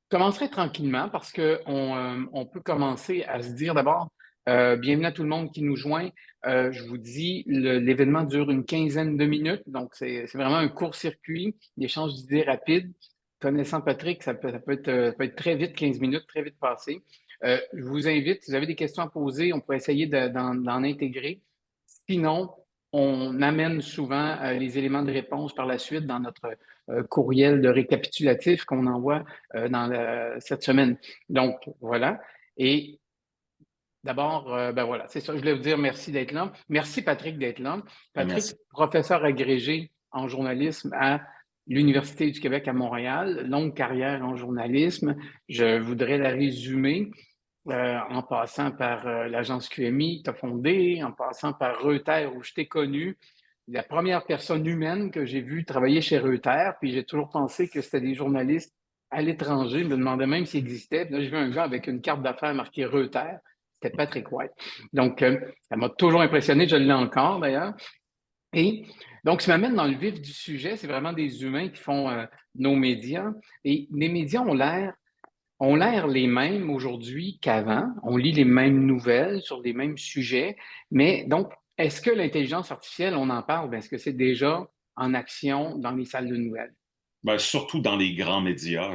commencerai tranquillement parce qu'on peut commencer à se dire d'abord, bienvenue à tout le monde qui nous joint. Je vous dis, l'événement dure une quinzaine de minutes, donc c'est vraiment un court-circuit, l'échange d'idées rapide. Connaissant Patrick, ça peut être très vite, 15 minutes, très vite passé. Je vous invite, si vous avez des questions à poser, on pourrait essayer d'en intégrer. Sinon, on amène souvent les éléments de réponse par la suite dans notre courriel de récapitulatif qu'on envoie cette semaine. Donc, voilà. Et d'abord, ben voilà, c'est ça. Je voulais vous dire merci d'être là. Merci, Patrick, d'être là. Merci. Patrick, professeur agrégé en journalisme à l'Université du Québec à Montréal, longue carrière en journalisme. Je voudrais la résumer en passant par l'agence QMI que tu as fondée, en passant par Reuters où je t'ai connu. La première personne humaine que j'ai vue travailler chez Reuters, puis j'ai toujours pensé que c'était des journalistes à l'étranger. Je me demandais même s'ils existaient. Puis là, j'ai vu un gars avec une carte d'affaires marquée Reuters. C'était Patrick White. Donc, ça m'a toujours impressionné. Je l'ai encore, d'ailleurs. Et donc, ça m'amène dans le vif du sujet. C'est vraiment des humains qui font nos médias. Et les médias ont l'air les mêmes aujourd'hui qu'avant. On lit les mêmes nouvelles sur les mêmes sujets. Mais donc, est-ce que l'intelligence artificielle, on en parle? Est-ce que c'est déjà en action dans les salles de nouvelles? Ben, surtout dans les grands médias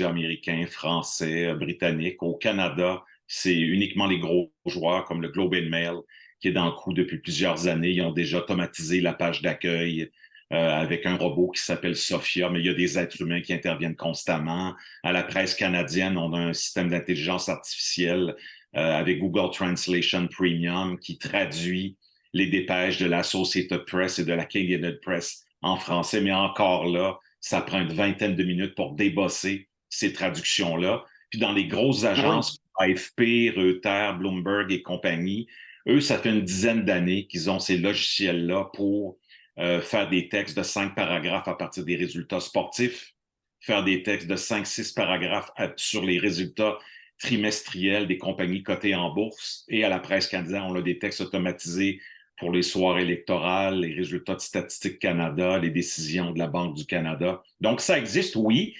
américains, français, britanniques. Au Canada, c'est uniquement les gros joueurs comme le Globe and Mail qui est dans le coup depuis plusieurs années. Ils ont déjà automatisé la page d'accueil avec un robot qui s'appelle Sophia, mais il y a des êtres humains qui interviennent constamment. À la presse canadienne, on a un système d'intelligence artificielle avec Google Translation Premium qui traduit les dépêches de l'Associated Press et de la Canadian Press en français, mais encore là, ça prend une vingtaine de minutes pour débosser ces traductions-là. Puis dans les grosses Ah oui. agences, AFP, Reuters, Bloomberg et compagnie, eux, ça fait une dizaine d'années qu'ils ont ces logiciels-là pour faire des textes de 5 paragraphes à partir des résultats sportifs, faire des textes de 5, 6 paragraphes sur les résultats trimestriels des compagnies cotées en bourse. Et à la presse canadienne, on a des textes automatisés pour les soirées électorales, les résultats de Statistique Canada, les décisions de la Banque du Canada. Donc, ça existe, oui.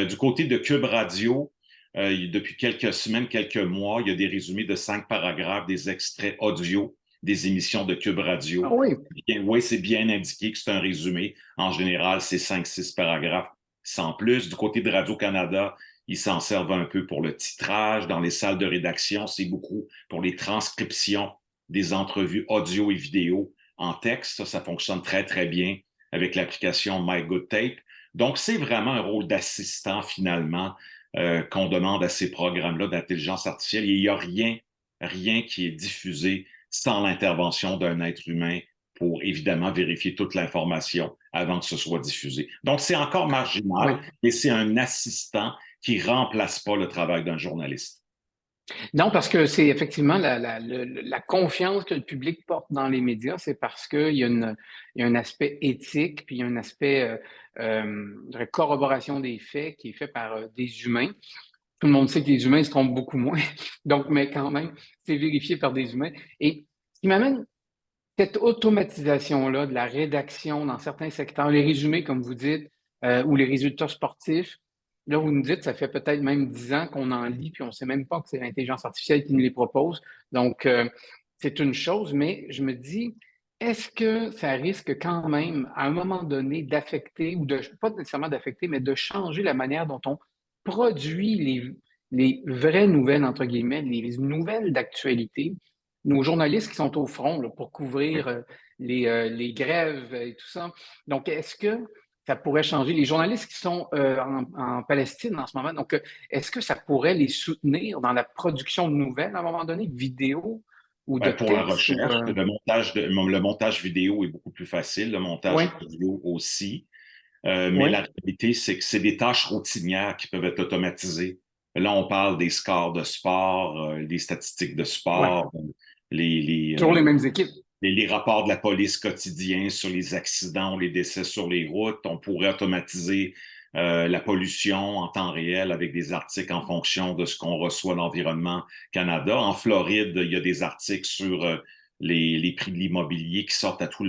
Du côté de Cube Radio, depuis quelques semaines, quelques mois, il y a des résumés de 5 paragraphes, des extraits audio des émissions de Cube Ah Radio. oui. Bien, oui, c'est bien indiqué que c'est un résumé. En général, c'est 5, 6 paragraphes sans plus. Du côté de Radio-Canada, ils s'en servent un peu pour le titrage. Dans les salles de rédaction, c'est beaucoup pour les transcriptions des entrevues audio et vidéo en texte. Ça fonctionne très, très bien avec l'application MyGoodTape. Donc, c'est vraiment un rôle d'assistant, finalement, qu'on demande à ces programmes-là d'intelligence artificielle. Et il n'y a rien qui est diffusé sans l'intervention d'un être humain pour évidemment vérifier toute l'information avant que ce soit diffusé. Donc, c'est encore Oui. marginal, mais c'est un assistant qui remplace pas le travail d'un journaliste. Non, parce que c'est effectivement la confiance que le public porte dans les médias, c'est parce qu'il y a un aspect éthique, puis il y a un aspect de corroboration des faits qui est fait par des humains. Tout le monde sait que les humains se trompent beaucoup moins, donc, mais quand même, c'est vérifié par des humains. Et ce qui m'amène cette automatisation-là de la rédaction dans certains secteurs, les résumés, comme vous dites, ou les résultats sportifs, là, vous nous dites, ça fait peut-être même 10 ans qu'on en lit, puis on ne sait même pas que c'est l'intelligence artificielle qui nous les propose. Donc, c'est une chose, mais je me dis, est-ce que ça risque quand même, à un moment donné, d'affecter, ou de, pas nécessairement d'affecter, mais de changer la manière dont on produit les vraies nouvelles, entre guillemets, les nouvelles d'actualité? Nos journalistes qui sont au front là, pour Oui. couvrir les grèves et tout ça. Donc, est-ce que ça pourrait changer? Les journalistes qui sont en Palestine en ce moment, donc, est-ce que ça pourrait les soutenir dans la production de nouvelles à un moment donné, de vidéos ou de Pour la textes? recherche, le montage vidéo est beaucoup plus facile, le Oui, montage audio aussi. Mais oui, la réalité, c'est que c'est des tâches routinières qui peuvent être automatisées. Là, on parle des scores de sport, des statistiques de oui. sport, les, les, Toujours euh, les mêmes équipes. les rapports de la police quotidiens sur les accidents ou les décès sur les routes. On pourrait automatiser la pollution en temps réel avec des articles en fonction de ce qu'on reçoit d'Environnement Canada. En Floride, il y a des articles sur les prix de l'immobilier qui sortent tous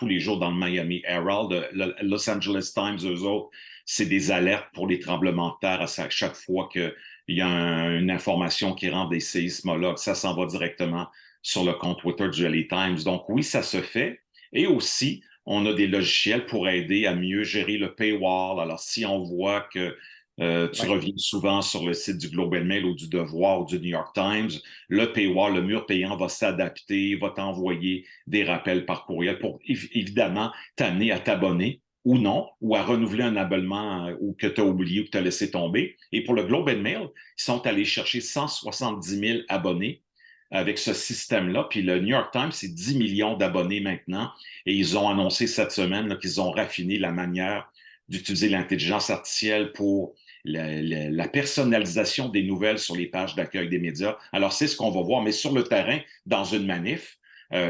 les jours dans le Miami Herald. Le Los Angeles Times, eux autres, c'est des alertes pour les tremblements de terre à chaque fois qu'il y a une information qui rentre des séismologues. Ça s'en va directement sur le compte Twitter du LA Times. Donc oui, ça se fait. Et aussi, on a des logiciels pour aider à mieux gérer le paywall. Alors, si on voit que tu Ouais. reviens souvent sur le site du Globe and Mail ou du Devoir ou du New York Times, le paywall, le mur payant va s'adapter, va t'envoyer des rappels par courriel pour évidemment t'amener à t'abonner ou non, ou à renouveler un abonnement ou que tu as oublié ou que tu as laissé tomber. Et pour le Globe and Mail, ils sont allés chercher 170 000 abonnés avec ce système-là. Puis le New York Times, c'est 10 millions d'abonnés maintenant. Et ils ont annoncé cette semaine qu'ils ont raffiné la manière d'utiliser l'intelligence artificielle pour la personnalisation des nouvelles sur les pages d'accueil des médias. Alors, c'est ce qu'on va voir, mais sur le terrain, dans une manif,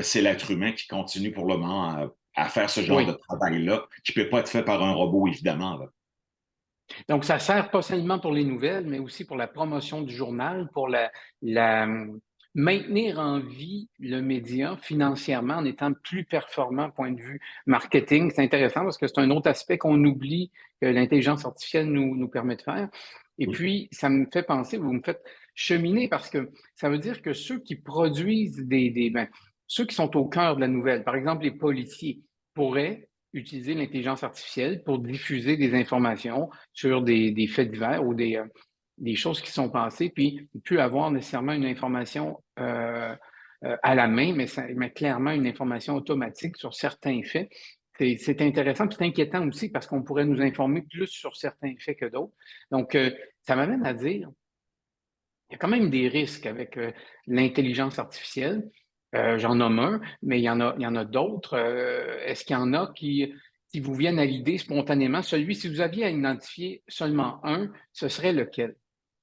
c'est l'être humain qui continue pour le moment à faire ce genre de Oui. travail-là, qui ne peut pas être fait par un robot, évidemment. Là. Donc, ça sert pas seulement pour les nouvelles, mais aussi pour la promotion du journal, pour maintenir en vie le média financièrement en étant plus performant point de vue marketing. C'est intéressant parce que c'est un autre aspect qu'on oublie que l'intelligence artificielle nous permet de faire. Et Oui. puis, ça me fait penser, vous me faites cheminer parce que ça veut dire que ceux qui produisent ceux qui sont au cœur de la nouvelle, par exemple les policiers, pourraient utiliser l'intelligence artificielle pour diffuser des informations sur des faits divers ou des choses qui sont passées, puis il peut avoir nécessairement une information à la main, mais clairement une information automatique sur certains faits. C'est intéressant, puis c'est inquiétant aussi parce qu'on pourrait nous informer plus sur certains faits que d'autres. Donc, ça m'amène à dire, il y a quand même des risques avec l'intelligence artificielle. J'en nomme un, mais il y en a d'autres. Est-ce qu'il y en a qui vous viennent à l'idée spontanément? Si vous aviez à identifier seulement un, ce serait lequel?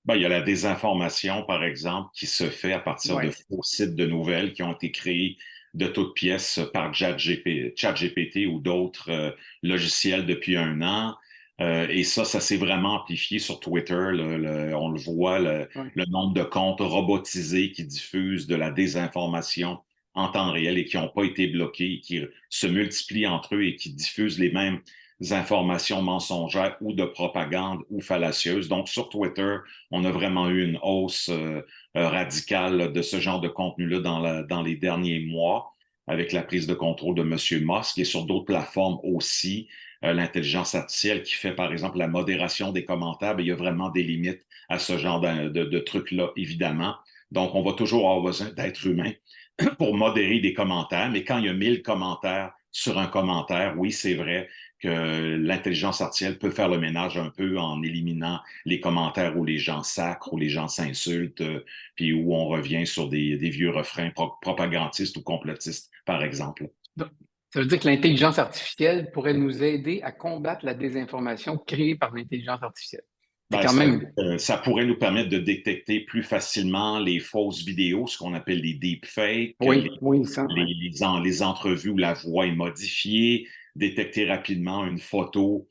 Ben, il y a la désinformation, par exemple, qui se fait à partir de Oui, faux sites de nouvelles qui ont été créés de toutes pièces par ChatGPT ou d'autres logiciels depuis un an. Et ça s'est vraiment amplifié sur Twitter. On le voit, oui. le nombre de comptes robotisés qui diffusent de la désinformation en temps réel et qui n'ont pas été bloqués, qui se multiplient entre eux et qui diffusent les mêmes informations mensongères ou de propagande ou fallacieuses. Donc, sur Twitter, on a vraiment eu une hausse radicale de ce genre de contenu-là dans les derniers mois avec la prise de contrôle de M. Musk et sur d'autres plateformes aussi, l'intelligence artificielle qui fait, par exemple, la modération des commentaires. Bien, il y a vraiment des limites à ce genre de trucs-là, évidemment. Donc, on va toujours avoir besoin d'êtres humains pour modérer des commentaires, mais quand il y a 1000 commentaires sur un commentaire, oui, c'est vrai que l'intelligence artificielle peut faire le ménage un peu en éliminant les commentaires où les gens sacrent, où les gens s'insultent, puis où on revient sur des vieux refrains propagandistes ou complotistes, par exemple. Donc, ça veut dire que l'intelligence artificielle pourrait nous aider à combattre la désinformation créée par l'intelligence artificielle. C'est Ben, quand même. ça pourrait nous permettre de détecter plus facilement les fausses vidéos, ce qu'on appelle les deepfakes, Oui, oui, ça, oui. les entrevues où la voix est modifiée, détecter rapidement une photo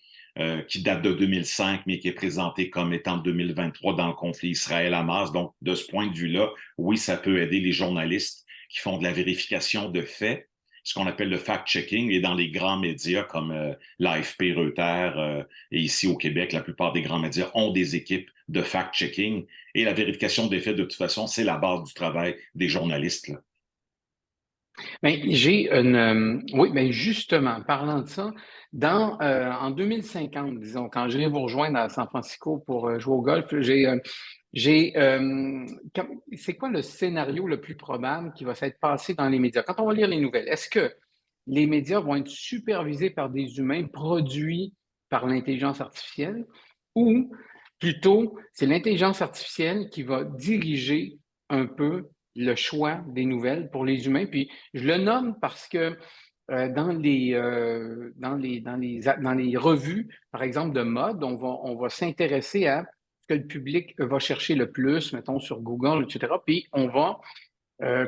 qui date de 2005, mais qui est présentée comme étant de 2023 dans le conflit Israël-Hamas. Donc, de ce point de vue-là, oui, ça peut aider les journalistes qui font de la vérification de faits, ce qu'on appelle le fact-checking, et dans les grands médias comme l'AFP, Reuters, et ici au Québec, la plupart des grands médias ont des équipes de fact-checking. Et la vérification des faits, de toute façon, c'est la base du travail des journalistes. Là. Ben, oui, ben justement, parlant de ça, en 2050, disons, quand je vais vous rejoindre à San Francisco pour jouer au golf, c'est quoi le scénario le plus probable qui va s'être passé dans les médias? Quand on va lire les nouvelles, est-ce que les médias vont être supervisés par des humains produits par l'intelligence artificielle ou plutôt c'est l'intelligence artificielle qui va diriger un peu le choix des nouvelles pour les humains? Puis je le nomme parce que dans les revues, par exemple, de mode, on va s'intéresser à ce que le public va chercher le plus, mettons sur Google, etc. Puis on va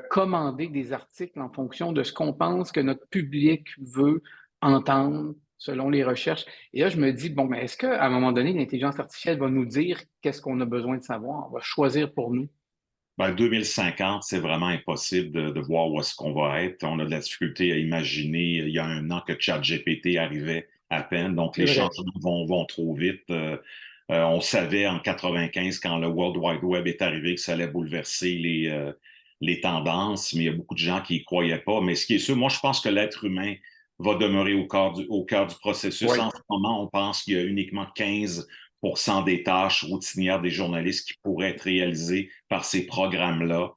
commander des articles en fonction de ce qu'on pense que notre public veut entendre selon les recherches. Et là, je me dis, bon, mais est-ce qu'à un moment donné, l'intelligence artificielle va nous dire qu'est-ce qu'on a besoin de savoir? On va choisir pour nous. Ben, 2050, c'est vraiment impossible de voir où est-ce qu'on va être. On a de la difficulté à imaginer, il y a un an que ChatGPT arrivait à peine. Donc, C'est les vrai. changements vont trop vite. On savait en 95, quand le World Wide Web est arrivé, que ça allait bouleverser les tendances, mais il y a beaucoup de gens qui y croyaient pas. Mais ce qui est sûr, moi, je pense que l'être humain va demeurer au cœur du processus. Oui. En ce moment, on pense qu'il y a uniquement 15% des tâches routinières des journalistes qui pourraient être réalisées par ces programmes-là.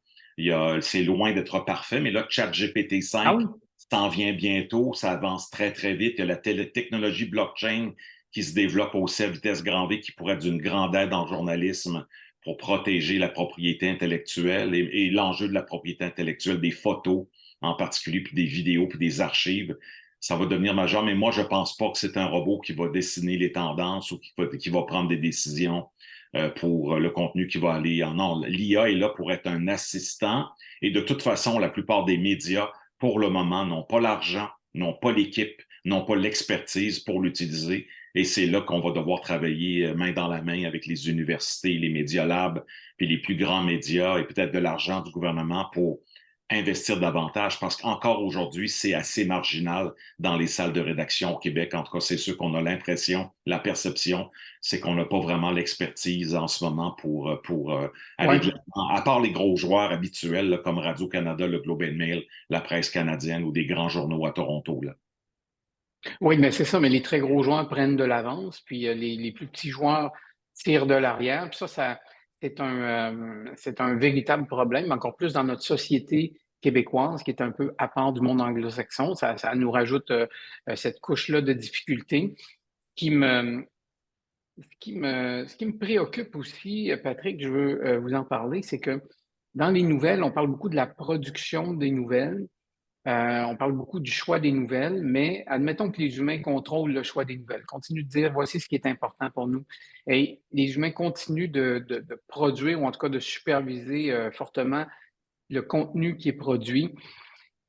C'est loin d'être parfait, mais là, ChatGPT Ah 5 oui? s'en vient bientôt, ça avance très, très vite. Il y a la technologie blockchain qui se développe aussi à vitesse grand V, qui pourrait être d'une grande aide en journalisme pour protéger la propriété intellectuelle et l'enjeu de la propriété intellectuelle des photos en particulier, puis des vidéos, puis des archives. Ça va devenir majeur, mais moi, je pense pas que c'est un robot qui va dessiner les tendances ou qui va prendre des décisions pour le contenu qui va aller en. Non, l'IA est là pour être un assistant et de toute façon, la plupart des médias, pour le moment, n'ont pas l'argent, n'ont pas l'équipe, n'ont pas l'expertise pour l'utiliser. Et c'est là qu'on va devoir travailler main dans la main avec les universités, les médias labs, puis les plus grands médias et peut-être de l'argent du gouvernement pour investir davantage parce qu'encore aujourd'hui, c'est assez marginal dans les salles de rédaction au Québec. En tout cas, c'est sûr qu'on a l'impression, la perception, c'est qu'on n'a pas vraiment l'expertise en ce moment pour Oui. aller de l'avant, à part les gros joueurs habituels là, comme Radio-Canada, le Globe and Mail, la presse canadienne ou des grands journaux à Toronto. Là. Oui, mais c'est ça, mais les très gros joueurs prennent de l'avance, puis les plus petits joueurs tirent de l'arrière. Puis ça c'est un véritable problème, encore plus dans notre société québécoise, qui est un peu à part du monde anglo-saxon. Ça nous rajoute cette couche-là de difficultés qui me, ce qui me préoccupe aussi, Patrick, je veux vous en parler, c'est que dans les nouvelles, on parle beaucoup de la production des nouvelles. On parle beaucoup du choix des nouvelles, mais admettons que les humains contrôlent le choix des nouvelles, continuent de dire voici ce qui est important pour nous. Et les humains continuent de produire ou en tout cas de superviser fortement le contenu qui est produit.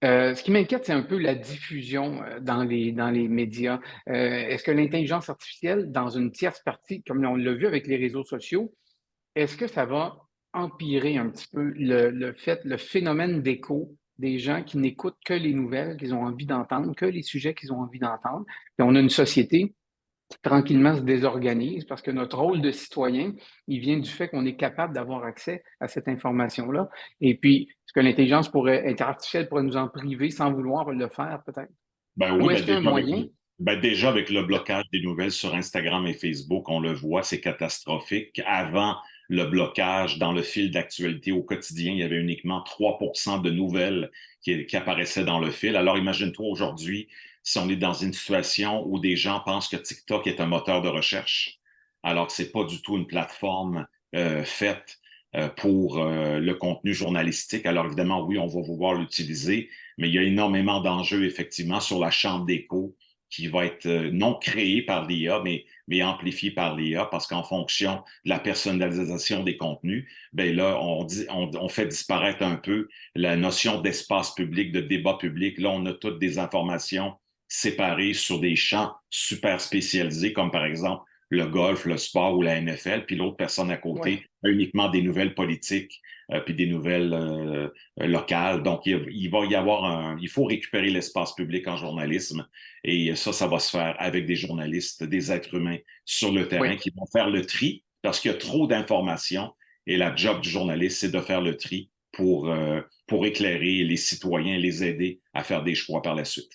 Ce qui m'inquiète, c'est un peu la diffusion dans les médias. Est-ce que l'intelligence artificielle, dans une tierce partie, comme on l'a vu avec les réseaux sociaux, est-ce que ça va empirer un petit peu le phénomène d'écho des gens qui n'écoutent que les nouvelles qu'ils ont envie d'entendre, que les sujets qu'ils ont envie d'entendre? Puis on a une société qui tranquillement se désorganise parce que notre rôle de citoyen, il vient du fait qu'on est capable d'avoir accès à cette information-là. Et puis, est-ce que artificielle pourrait nous en priver sans vouloir le faire, peut-être? Ben oui, Ou est-ce qu'il y a un moyen? déjà avec le blocage des nouvelles sur Instagram et Facebook, on le voit, c'est catastrophique. Avant le blocage dans le fil d'actualité au quotidien, il y avait uniquement 3% de nouvelles qui apparaissaient dans le fil. Alors imagine-toi aujourd'hui si on est dans une situation où des gens pensent que TikTok est un moteur de recherche, alors que c'est pas du tout une plateforme faite pour le contenu journalistique. Alors évidemment, oui, on va vouloir l'utiliser, mais il y a énormément d'enjeux, effectivement, sur la chambre d'écho qui va être non créée par l'IA, mais amplifiée par l'IA, parce qu'en fonction de la personnalisation des contenus, ben là, on fait disparaître un peu la notion d'espace public, de débat public. Là, on a toutes des informations séparées sur des champs super spécialisés, comme par exemple le golf, le sport ou la NFL, puis l'autre personne à Oui. côté a uniquement des nouvelles politiques, puis des nouvelles locales. Donc, il va y avoir il faut récupérer l'espace public en journalisme. Et ça va se faire avec des journalistes, des êtres humains sur le terrain Oui. qui vont faire le tri parce qu'il y a trop d'informations. Et la job du journaliste, c'est de faire le tri pour éclairer les citoyens et les aider à faire des choix par la suite.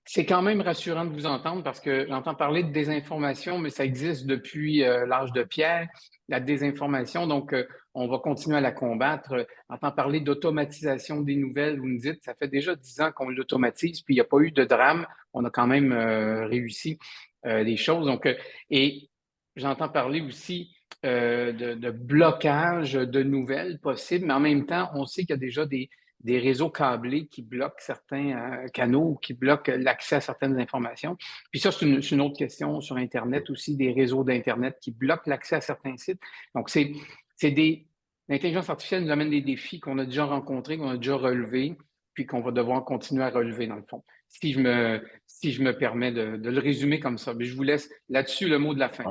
C'est quand même rassurant de vous entendre parce que j'entends parler de désinformation, mais ça existe depuis l'âge de pierre, la désinformation. Donc, on va continuer à la combattre. J'entends parler d'automatisation des nouvelles. Vous me dites, ça fait déjà 10 ans qu'on l'automatise, puis il n'y a pas eu de drame. On a quand même réussi des choses. Donc, et j'entends parler aussi de blocage de nouvelles possibles, mais en même temps, on sait qu'il y a déjà des réseaux câblés qui bloquent certains canaux, qui bloquent l'accès à certaines informations. Puis ça, c'est une autre question sur Internet aussi, des réseaux d'Internet qui bloquent l'accès à certains sites. Donc, l'intelligence artificielle nous amène des défis qu'on a déjà rencontrés, qu'on a déjà relevés, puis qu'on va devoir continuer à relever, dans le fond. Si je me permets de le résumer comme ça. Mais je vous laisse là-dessus le mot de la fin.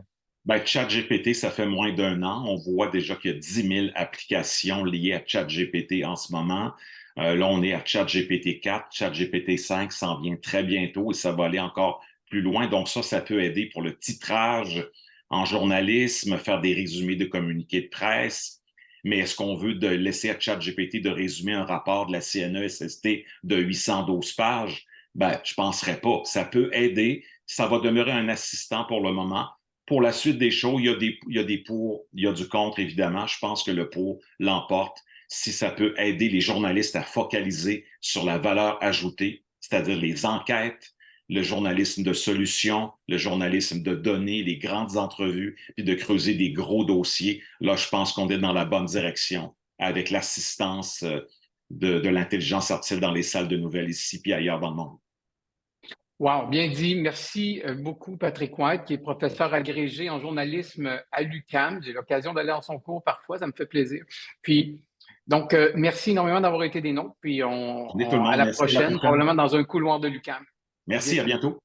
Ben, ChatGPT, ça fait moins d'un an. On voit déjà qu'il y a 10 000 applications liées à ChatGPT en ce moment. Là, on est à ChatGPT 4, ChatGPT 5 s'en vient très bientôt et ça va aller encore plus loin. Donc ça peut aider pour le titrage en journalisme, faire des résumés de communiqués de presse. Mais est-ce qu'on veut laisser à ChatGPT de résumer un rapport de la CNESST de 812 pages? Ben, je ne penserais pas. Ça peut aider. Ça va demeurer un assistant pour le moment. Pour la suite des choses, il y a des pour, il y a du contre, évidemment. Je pense que le pour l'emporte si ça peut aider les journalistes à focaliser sur la valeur ajoutée, c'est-à-dire les enquêtes, le journalisme de solution, le journalisme de données, les grandes entrevues, puis de creuser des gros dossiers. Là, je pense qu'on est dans la bonne direction avec l'assistance de l'intelligence artificielle dans les salles de nouvelles ici puis ailleurs dans le monde. Wow, bien dit. Merci beaucoup, Patrick White, qui est professeur agrégé en journalisme à l'UQAM. J'ai l'occasion d'aller en son cours parfois, ça me fait plaisir. Puis, donc, merci énormément d'avoir été des nôtres. Puis, On est tout le à monde. la Merci. À la prochaine, prochaine. probablement dans un couloir de l'UQAM. À Merci. À bientôt. bientôt.